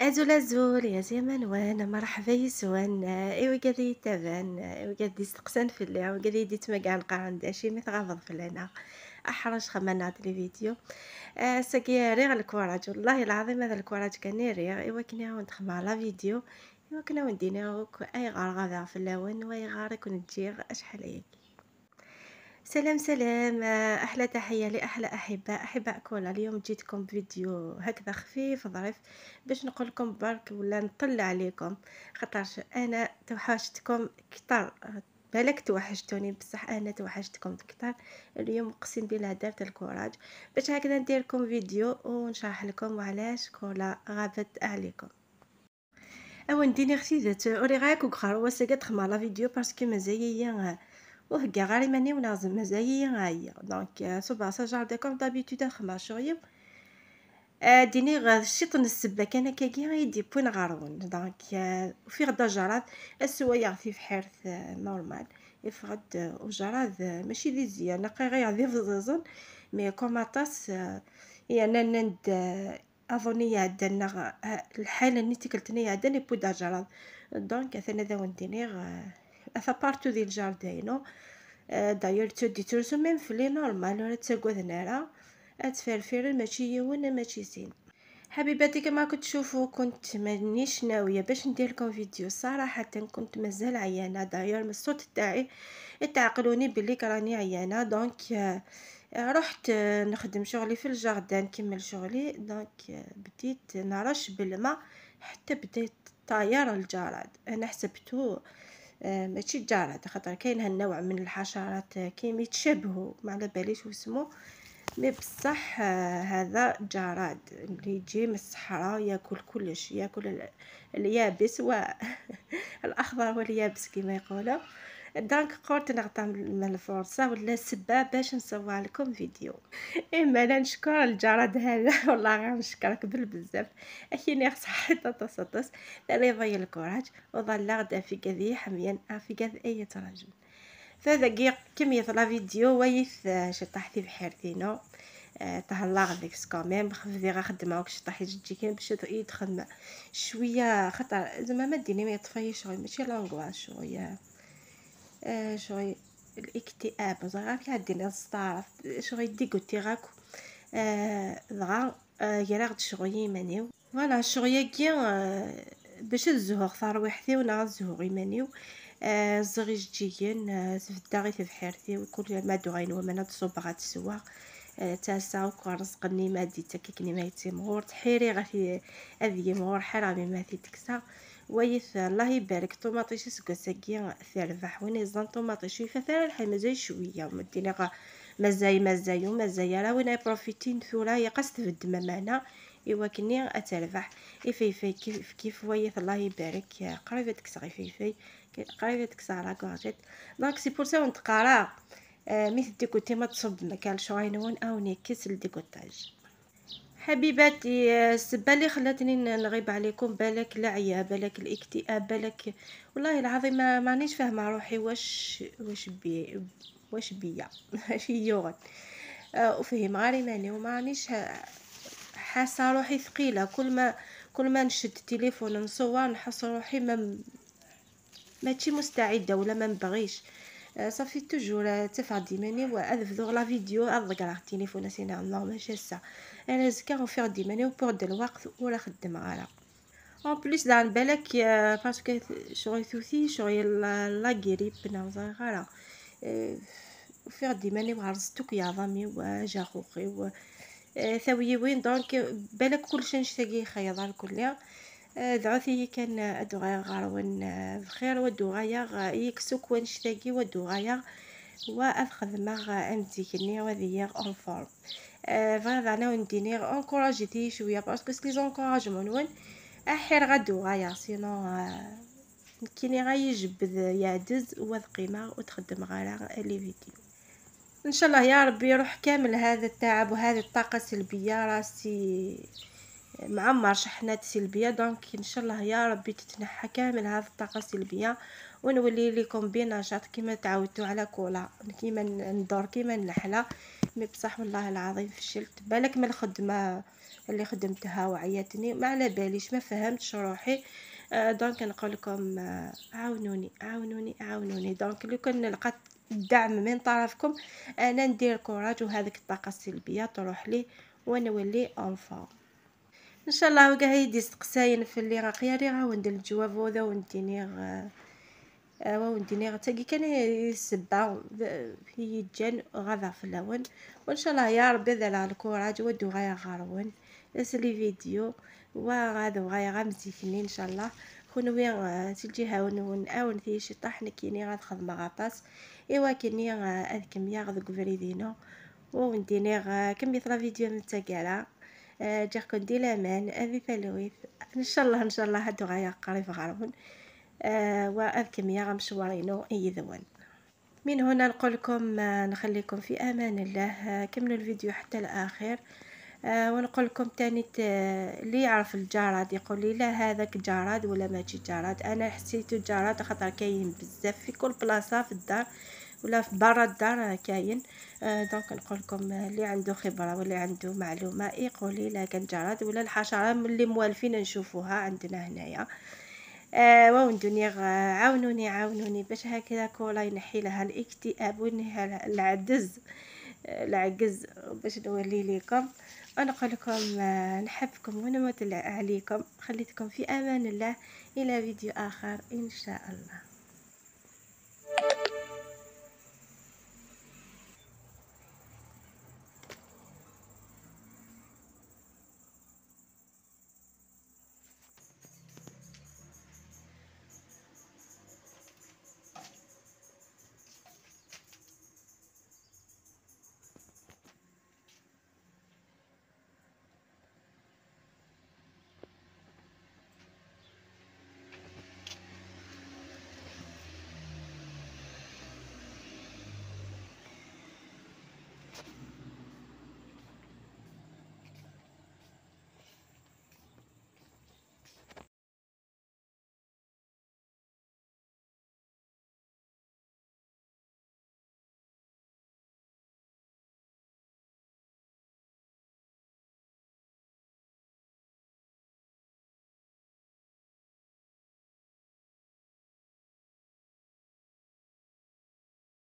أزول أزول يا زمنوان مرحبا يسوان إيوا قاعد يتابعن إيوا قاعد يستقسن في اللي وقاعد يديت مكان قاعد داشي متغاضب في لنا أحرج خمنا هاد الفيديو ساكي ريغ الكوراج والله العظيم هذا الكوراج كان ريغ إيوا كنا ندخل على فيديو إيوا كنا ندينا أي غار غادا في اللون وأي غار يكون تجيغ أشحال هيك سلام سلام أحلى تحية لأحلى أحباء كولا اليوم جيتكم بفيديو هكذا خفيف ظريف باش نقول لكم برك ولا نطل عليكم خاطرش أنا توحشتكم كتر بالك توحشتوني بصح أنا توحشتكم كتر. اليوم اقسم بالله درت الكوراج باش هكذا ندير لكم فيديو ونشرح لكم وعلاش كولا غابت عليكم أو نديني خسيدت أوري غاك وكخر وسقت خما لا فيديو باسكو مزايا وهكا غاري ماني ونازم مزايا هيا دونك صبا سجار ديكور دابيتود نخمم شويه ديني الشيط السبه كان كاكي يدي بوين غارون دونك وفي غدا جراد السوايع في حرث نورمال يفغد وجراد ماشي دي زيان نقي غير ذي فزازن مي كوماطاس يعني نند اظني عندنا الحاله اللي تكلتني عندنا بودا جراد دونك اثنا ذا ونديني اثا بارتو ديال الجاردينو داير تودي ترسم من في لي نورمال ولا تسقوذ نارا اتفرفر ماشي يون ماشي زين. حبيباتي كما كتشوفوا كنت مانيش ناويه باش ندير لكم فيديو صراحه كنت مازال عيانه داير من الصوت تاعي تعقلوني بلي راني عيانه دونك رحت نخدم شغلي في الجاردن نكمل شغلي دونك بديت نرش بالماء حتى بديت طاير الجراد انا حسبته ماشي الجراد خاطر كاين هالنوع من الحشرات كيما يتشابهوا ما على باليش واسمو مي بصح هذا جراد اللي يجي من الصحراء ياكل كلش ياكل اليابس والاخضر واليابس كما يقولوا دونك قلت نعطي من الفرصه ولا السبه باش نصور لكم فيديو اما لا نشكر الجراد هذا والله غير نشكرك بالبزاف اكيني صحيت تصطس لا يضيع الكوراج وظل غدا في كذي حميا في كذا اي رجل فذا كمية لا فيديو ويث شطح في بحيرتينو تهلا غديك كاميم خفدي غا خدمه وكش طاحي تجي باش يدخل شويه خطر زعما ما ديني ما يطفي شغل ماشي لونغواس شويه شغل الاكتئاب زعما كي عندنا الصداع شغل يدي قلتي غاكو دغا يرا غد شغل مانيو فوالا شغل كي باش الزهور ثار وحدي ونا الزهور يمانيو الزغيج جيين سفدا غي تبحيرتي وكل ما دوغين ومن تصوب غتسوا تاسا وكرزقني ما ديت كيكني ما يتيمغور تحيري غفي هذي مغور حرامي ما في تكسا ويث الله يبارك طوماطيش سكساكي ثربح وين يزن طوماطيش فثار الحي مازال شويه ومديني غا مزاي راه وين بروفيتين ثورا يقص تفد معنا ايوا كني اتربح يفيفي كيف ويث الله يبارك قريبه تكسا يفيفي قريبه تكسا على كورجيت دونك سي بور سا نتقرا مثل ديكوتي ما تصب مكان شوينون او نكس الديكوتاج حبيباتي السبه اللي خلاتني نغيب عليكم بالك العيا بالك الاكتئاب بالك والله العظيم ما مانيش فاهمه روحي واش بيا شي يوغن وفهم غاري ماني ومانيش حاسه روحي ثقيله كل ما نشد التليفون نصور نحس روحي ماشي مستعده ولا ما نبغيش صافي توجور تفعدي ماني واذف ذوغ لا فيديو اضغط على التليفون سينا نورمال شاسا انا زكا نفير دي ماني وبورد الوقت ولا خدم على اون بليس دار بالك باسكو شغل ثوثي شغل لا غريب نوزا غالا وفير دي ماني وعرضتك يا ضامي وجا خوخي ثوي وين دونك بالك كلشي نشتاقي خياط الكل دعوتي كان ادغيا غارون بخير ودغيا يكسوك ونشتاقي ودغيا واخذ مع امتيكني وذي اون فورم فوالا انا ونديني انكوراجيتي شويه باسكو لي زونكوراجمون وين احير غدو غايا سينو كيني غيجبد يعدز وذقيمه وتخدم غير لي فيديو ان شاء الله يا ربي يروح كامل هذا التعب وهذه الطاقه السلبيه راسي معمر شحنات سلبيه دونك ان شاء الله يا ربي تتنحى كامل هذه الطاقه السلبيه ونولي لكم بنشاط كما تعودتوا على كولا كيما ندور كيما النحله مي بصح والله العظيم فشلت، بالك من الخدمة اللي خدمتها وعيتني ما على باليش، ما فهمتش روحي. دونك نقول لكم عاونوني عاونوني عاونوني. دونك لو كان لقيت الدعم من طرفكم انا ندير كوراج وهذيك الطاقه السلبيه تروح لي ونولي انفا ان شاء الله. وكاع يدي سقساين في اللي راقيه لي غا وندير الجواب هذا ونديني ونديني تاقي كان يسبع في جن غضا في اللون. وان شاء الله يا ربي ذا على الكوراج ودو غايا غارون لي فيديو وغادو غايا غامزيكني ان شاء الله خونوي تجي هاون اون في شي طاح نكيني غاد خدمه غطاس ايوا كني اذكم يا غد قفريدينو ونديني كم يطلع فيديو من تاقالا جاكم دي لامان هذه ثلويث ان شاء الله ان شاء الله هادو غايا قريب غارون وأذكم يا غمشوارينو يذون. من هنا نقول لكم نخليكم في امان الله. كملوا الفيديو حتى الاخر. ونقول لكم تاني اللي يعرف الجراد يقول لي لا هذاك جراد ولا ماشي جراد. انا حسيته جراد خاطر كاين بزاف في كل بلاصه في الدار ولا في برا الدار كاين. دونك نقول لكم اللي عنده خبره واللي عنده معلومه يقول لي لا كان جراد ولا الحشره اللي موالفين نشوفوها عندنا هنايا. وندوني عاونوني عاونوني باش هكذا كولا ينحي لها الاكتئاب وينحي لها العجز باش نولي لكم. ونقول لكم نحبكم ونموت عليكم. خليتكم في امان الله الى فيديو اخر ان شاء الله.